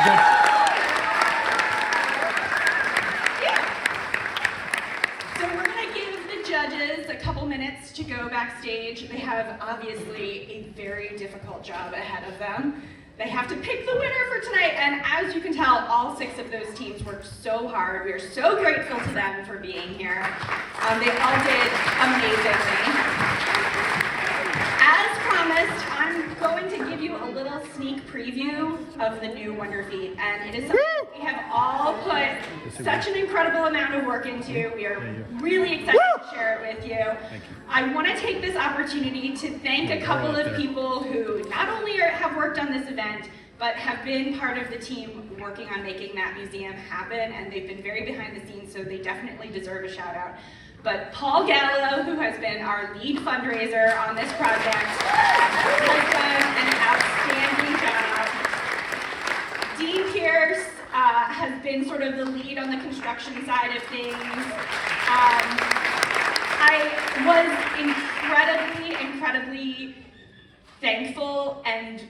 So we're going to give the judges a couple minutes to go backstage. They have obviously a very difficult job ahead of them. They have to pick the winner for tonight, and as you can tell, all 6 of those teams worked so hard. We are so grateful to them for being here. They all did amazingly. As promised, I'm going to give you a little sneak preview of the new Wonderfeet, and it is something we have all put such an incredible amount of work into. We are really excited to share it with you. I want to take this opportunity to thank a couple of people who not only have worked on this event, but have been part of the team working on making that museum happen, and they've been very behind the scenes, so they definitely deserve a shout out. But Paul Gallo, who has been our lead fundraiser on this project, has done an outstanding job. Dean Pierce has been sort of the lead on the construction side of things. I was incredibly thankful and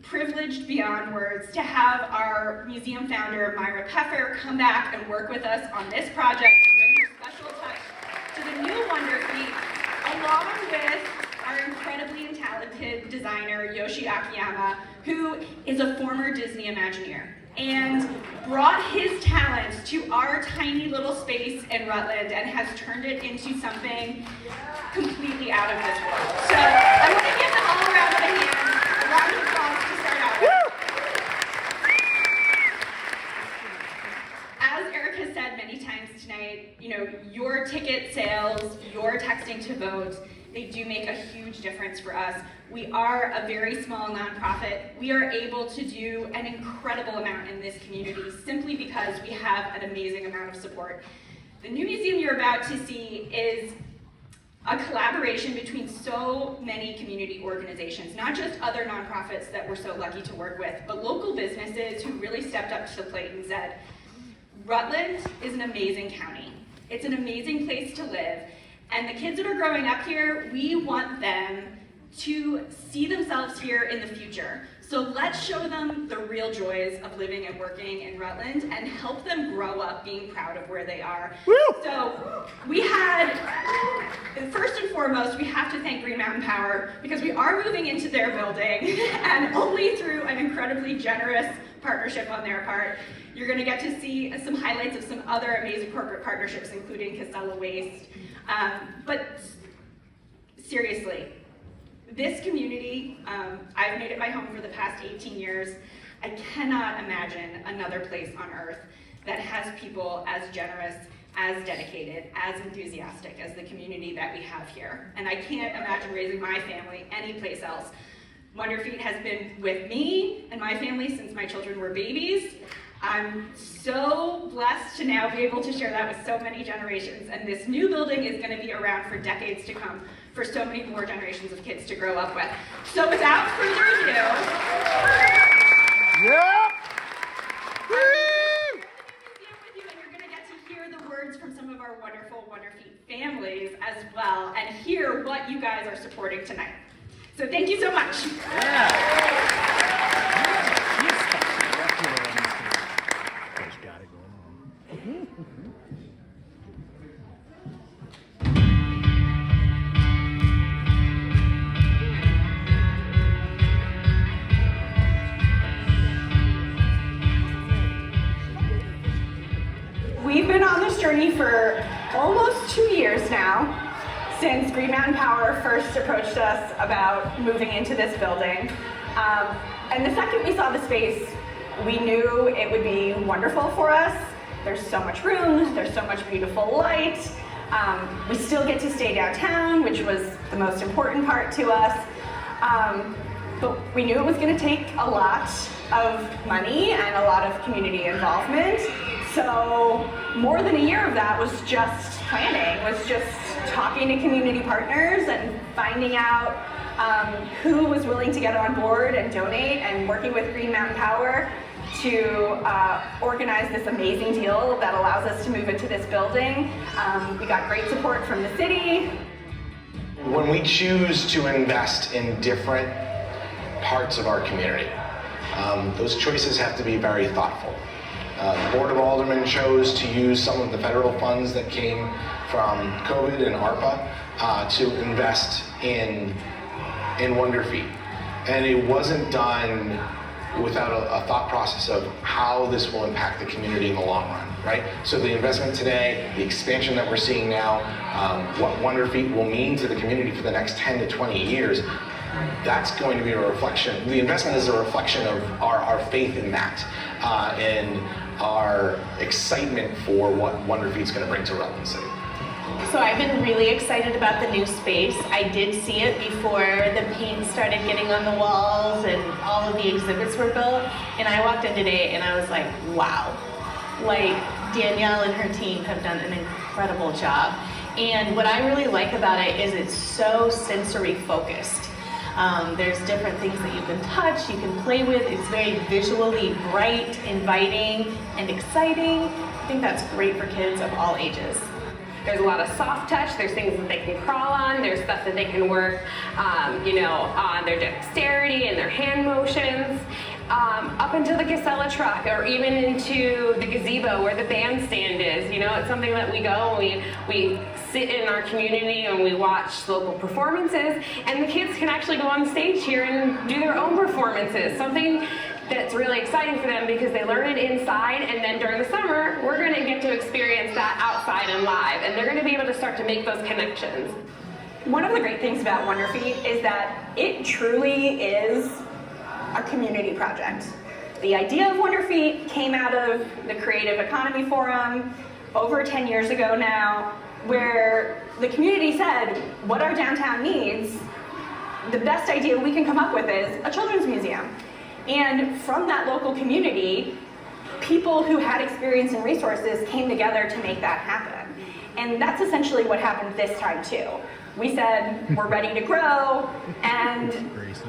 privileged beyond words to have our museum founder, Myra Peffer, come back and work with us on this project and bring her special touch to the new Wonderfeet, along with our incredibly talented designer, Yoshi Akiyama, who is a former Disney Imagineer and brought his talents to our tiny little space in Rutland and has turned it into something completely out of this world. So I want to give them all a round of applause to start out with. As Eric has said many times tonight, your ticket sales, your texting to vote, they do make a huge difference for us. We are a very small nonprofit. We are able to do an incredible amount in this community simply because we have an amazing amount of support. The new museum you're about to see is a collaboration between so many community organizations, not just other nonprofits that we're so lucky to work with, but local businesses who really stepped up to the plate and said, Rutland is an amazing county. It's an amazing place to live. And the kids that are growing up here, we want them to see themselves here in the future. So let's show them the real joys of living and working in Rutland and help them grow up being proud of where they are. Woo! So we had, first and foremost, we have to thank Green Mountain Power because we are moving into their building, and only through an incredibly generous partnership on their part, you're gonna get to see some highlights of some other amazing corporate partnerships, including Casella Waste. But seriously, this community, I've made it my home for the past 18 years. I cannot imagine another place on earth that has people as generous, as dedicated, as enthusiastic as the community that we have here. And I can't imagine raising my family anyplace else. Wonderfeet has been with me and my family since my children were babies. I'm so blessed to now be able to share that with so many generations, and this new building is going to be around for decades to come for so many more generations of kids to grow up with. So without further ado, and you're going to get to hear the words from some of our wonderful Wonderfeet families as well, and hear what you guys are supporting tonight. So thank you so much. We've been on this journey for almost 2 years now, since Green Mountain Power first approached us about moving into this building. And the second we saw the space, we knew it would be wonderful for us. There's so much room, there's so much beautiful light. We still get to stay downtown, which was the most important part to us. But we knew it was going to take a lot of money and a lot of community involvement. So more than a year of that was just planning, was just talking to community partners and finding out who was willing to get on board and donate, and working with Green Mountain Power to organize this amazing deal that allows us to move into this building. We got great support from the city. When we choose to invest in different parts of our community, Those choices have to be very thoughtful. The Board of Aldermen chose to use some of the federal funds that came from COVID and ARPA to invest in Wonderfeet. And it wasn't done without a thought process of how this will impact the community in the long run, right? So the investment today, the expansion that we're seeing now, what Wonderfeet will mean to the community for the next 10 to 20 years, that's going to be a reflection. The investment is a reflection of our faith in that and our excitement for what Wonderfeet's going to bring to Rutland City. So I've been really excited about the new space. I did see it before the paint started getting on the walls and all of the exhibits were built. And I walked in today and I was like, wow. Like, Danielle and her team have done an incredible job. And what I really like about it is it's so sensory focused. There's different things that you can touch, you can play with. It's very visually bright, inviting, and exciting. I think that's great for kids of all ages. There's a lot of soft touch. There's things that they can crawl on. There's stuff that they can work, on their dexterity and their hand motions, up into the Casella truck, or even into the gazebo where the bandstand is. You know, it's something that we go and we sit in our community and we watch local performances, and the kids can actually go on stage here and do their own performances. Something that's really exciting for them because they learn it inside, and then during the summer, we're going to get to experience that outside and live, and they're going to be able to start to make those connections. One of the great things about Wonderfeet is that it truly is a community project. The idea of Wonderfeet came out of the Creative Economy Forum over 10 years ago now, where the community said, what our downtown needs, the best idea we can come up with is a children's museum. And from that local community, people who had experience and resources came together to make that happen. And that's essentially what happened this time too. We said, we're ready to grow, and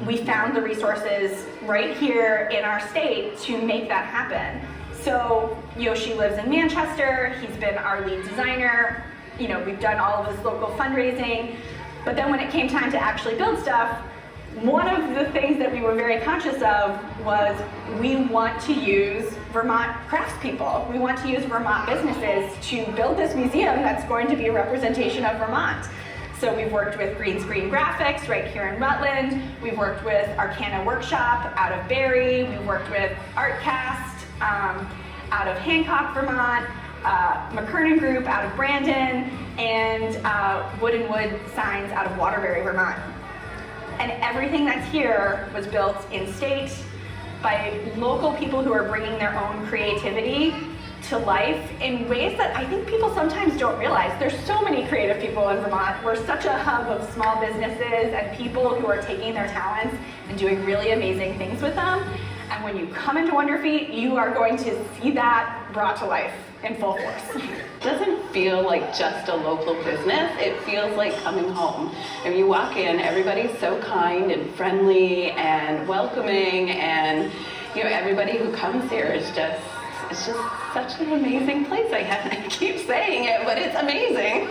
we found the resources right here in our state to make that happen. So Yoshi lives in Manchester, he's been our lead designer, we've done all of this local fundraising, but then when it came time to actually build stuff, one of the things that we were very conscious of was we want to use Vermont craftspeople. We want to use Vermont businesses to build this museum that's going to be a representation of Vermont. So we've worked with Green Screen Graphics right here in Rutland. We've worked with Arcana Workshop out of Barrie. We've worked with Artcast out of Hancock, Vermont. McKernan Group out of Brandon, and Wood and Wood Signs out of Waterbury, Vermont. And everything that's here was built in state by local people who are bringing their own creativity to life in ways that I think people sometimes don't realize. There's so many creative people in Vermont. We're such a hub of small businesses and people who are taking their talents and doing really amazing things with them. And when you come into Wonderfeet, you are going to see that brought to life in full force. It doesn't feel like just a local business. It feels like coming home. If you walk in, everybody's so kind and friendly and welcoming, and everybody who comes here is just, it's just such an amazing place. I keep saying it, but it's amazing.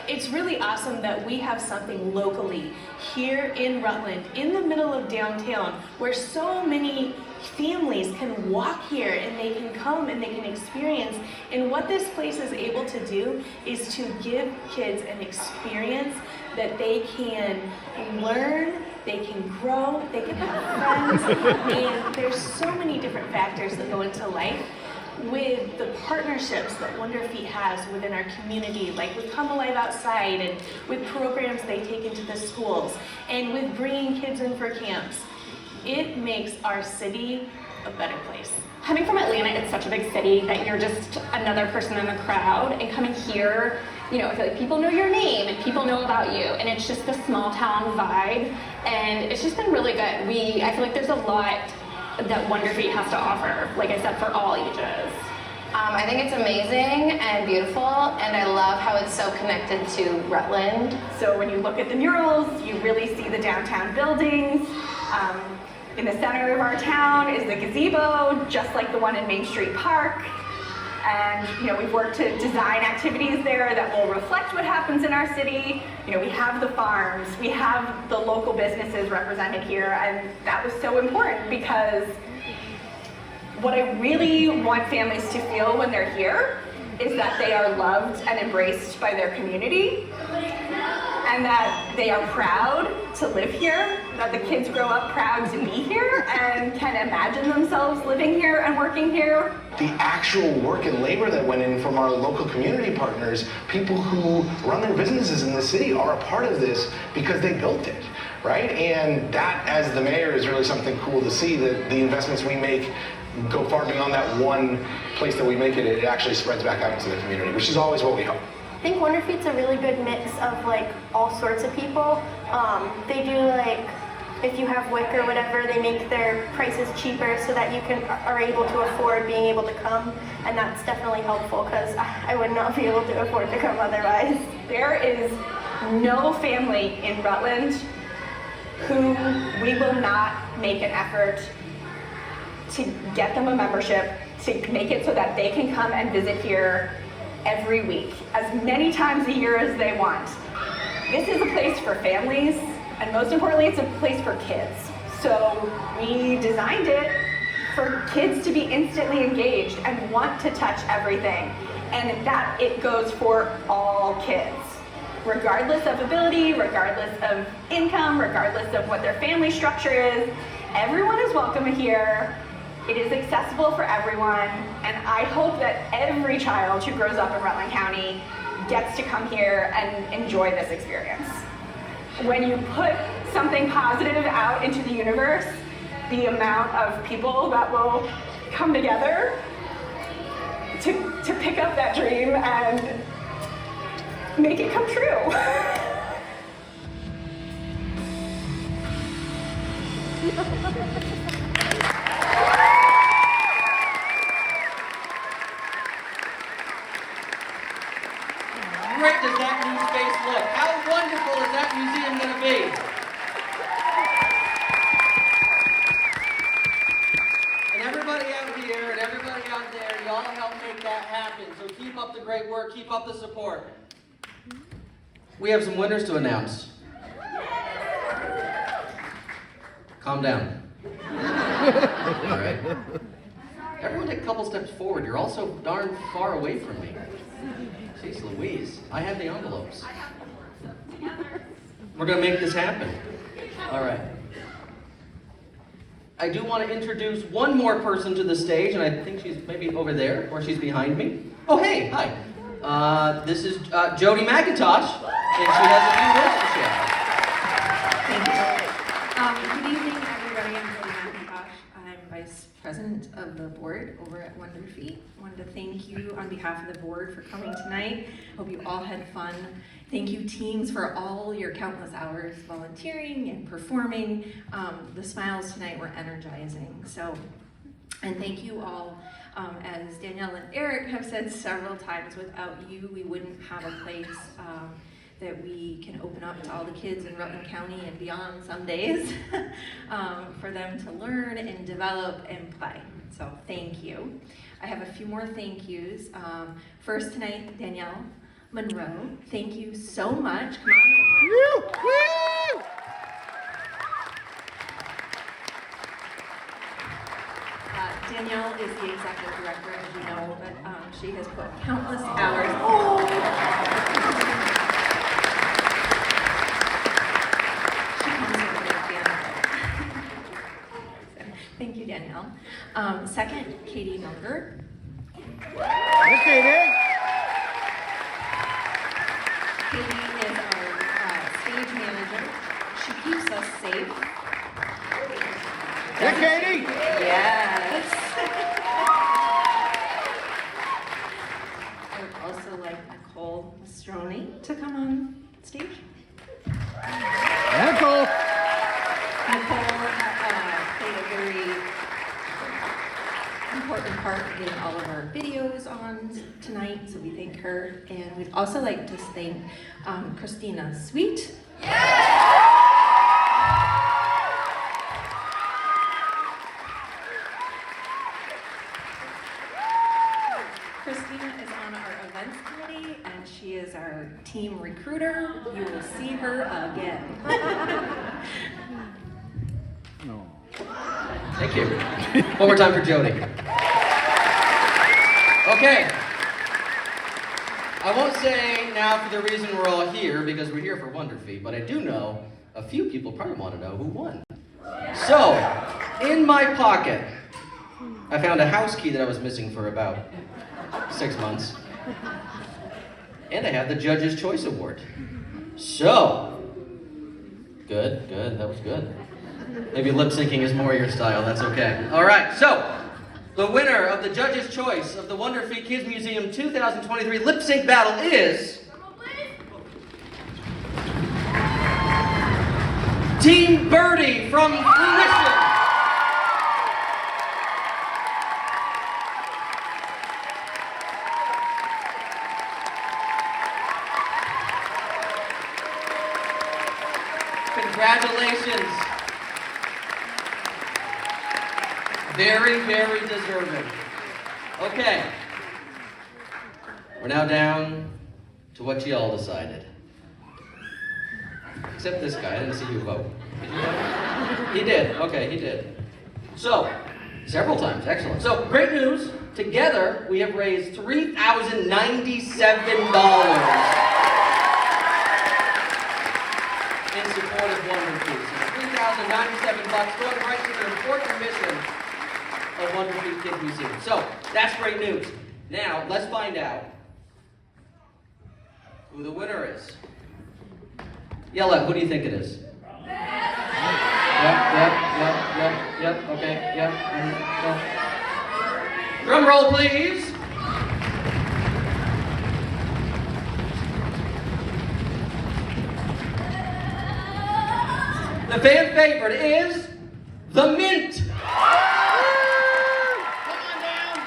It's really awesome that we have something locally here in Rutland, in the middle of downtown, where so many families can walk here and they can come and they can experience. And what this place is able to do is to give kids an experience that they can learn, they can grow, they can have friends, and there's so many different factors that go into life. With the partnerships that Wonderfeet has within our community, like with Come Alive Outside and with programs they take into the schools, and with bringing kids in for camps, it makes our city a better place. Coming from Atlanta, it's such a big city that you're just another person in the crowd, and coming here, I feel like people know your name and people know about you, and it's just a small town vibe, and it's just been really good. I feel like there's a lot that Wonderfeet has to offer, like I said, for all ages. I think it's amazing and beautiful, and I love how it's so connected to Rutland. So when you look at the murals, you really see the downtown buildings. In the center of our town is the gazebo, just like the one in Main Street Park. And we've worked to design activities there that will reflect what happens in our city. We have the farms, we have the local businesses represented here, and that was so important because what I really want families to feel when they're here is that they are loved and embraced by their community, and that they are proud to live here, that the kids grow up proud to be here and can imagine themselves living here and working here. The actual work and labor that went in from our local community partners, people who run their businesses in the city, are a part of this because they built it, right? And that, as the mayor, is really something cool to see, that the investments we make go far beyond that one place that we make it. It actually spreads back out into the community, which is always what we hope. I think Wonderfeet's a really good mix of like all sorts of people. They do like, if you have WIC or whatever, they make their prices cheaper so that you are able to afford being able to come, and that's definitely helpful because I would not be able to afford to come otherwise. There is no family in Rutland who we will not make an effort to get them a membership, to make it so that they can come and visit here every week, as many times a year as they want. This is a place for families, and most importantly, it's a place for kids. So we designed it for kids to be instantly engaged and want to touch everything, and that it goes for all kids, regardless of ability, regardless of income, regardless of what their family structure is. Everyone is welcome here. It is accessible for everyone, and I hope that every child who grows up in Rutland County gets to come here and enjoy this experience. When you put something positive out into the universe, the amount of people that will come together to pick up that dream and make it come true. Great does that new space look? How wonderful is that museum going to be? And everybody out here and everybody out there, y'all help make that happen. So keep up the great work, keep up the support. We have some winners to announce. Calm down. All right. Everyone take a couple steps forward. You're all so darn far away from me. Jeez Louise, I have the envelopes. We're gonna make this happen. All right. I do want to introduce one more person to the stage, and I think she's maybe over there, or she's behind me. Oh, hey, hi. This is Jody McIntosh, and she has a few words to share. Thank you. Good evening, everybody. I'm Jody McIntosh. I'm Vice President of the board over at Wonderfeet. I wanted to thank you on behalf of the board for coming tonight. Hope you all had fun. Thank you, teams, for all your countless hours volunteering and performing. The smiles tonight were energizing. And thank you all. As Danielle and Eric have said several times, without you, we wouldn't have a place that we can open up to all the kids in Rutland County and beyond some days for them to learn and develop and play. So thank you. I have a few more thank yous. First tonight, Danielle Monroe, thank you so much. Come on over. Woo! Danielle is the executive director, as you know, but she has put countless hours. Thank you, Danielle. Second, Katie Munger. Hey, Katie. Katie is our stage manager. She keeps us safe. Hey, Katie. Yes. I would also like Nicole Mastroni to come on stage. Nicole. Nicole played a very important part of getting all of our videos on tonight, so we thank her. And we'd also like to thank Christina Sweet. Christina is on our events committee, and she is our team recruiter. You will see her again. Thank you. One more time for Jody. Okay. I won't say now for the reason we're all here, because we're here for Wonderfeet, but I do know a few people probably want to know who won. So, in my pocket, I found a house key that I was missing for about 6 months. And I have the Judge's Choice Award. So, good, that was good. Maybe lip syncing is more your style, that's okay. All right, so, the winner of the Judge's Choice of the Wonderfeet Kids Museum 2023 Lip Sync Battle is... Team Birdie from Fruition. Congratulations. Very, very deserving. Okay. We're now down to what you all decided. Except this guy, I didn't see you vote. Did you vote? He did, okay, he did. So, several times, excellent. So, great news. Together, we have raised $3,097. In support of Wonderfeet. So $3,097 going right to the important mission of Wonderfeet Kids Museum. So, that's great news. Now, let's find out who the winner is. Yell out, who do you think it is? Yep, okay, yep. Drum roll, please. The fan favorite is the Mint. Come on down.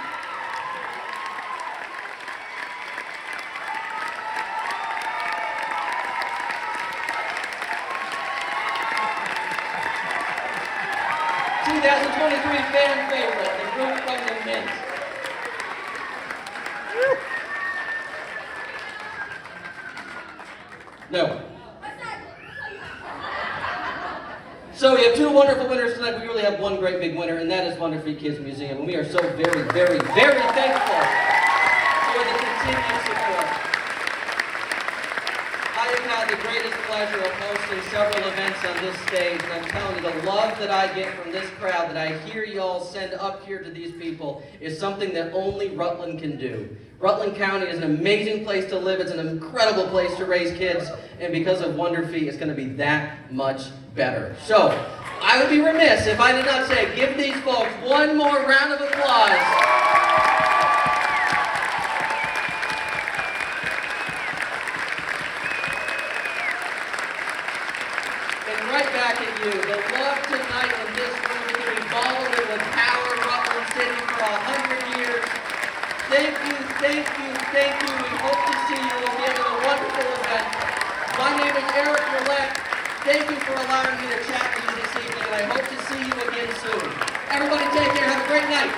'23 fan favorite, the group from the Mint. No. So we have two wonderful winners tonight. We really have one great big winner, and that is Wonderfeet Kids Museum. And we are so very, very, very thankful for the continued support. I have had the greatest pleasure of hosting several events on this stage, and I'm telling you, the love that I get from this crowd, that I hear y'all send up here to these people, is something that only Rutland can do. Rutland County is an amazing place to live. It's an incredible place to raise kids, and because of Wonderfeet, it's going to be that much better. So, I would be remiss if I did not say, give these folks one more round of applause. And right back at you, the love tonight in this room to be followed with power Rutland City for 100 years. Thank you, thank you, thank you. We hope to see you again at a wonderful event. My name is Eric Roulette. Thank you for allowing me to chat with you this evening, and I hope to see you again soon. Everybody take care. Have a great night.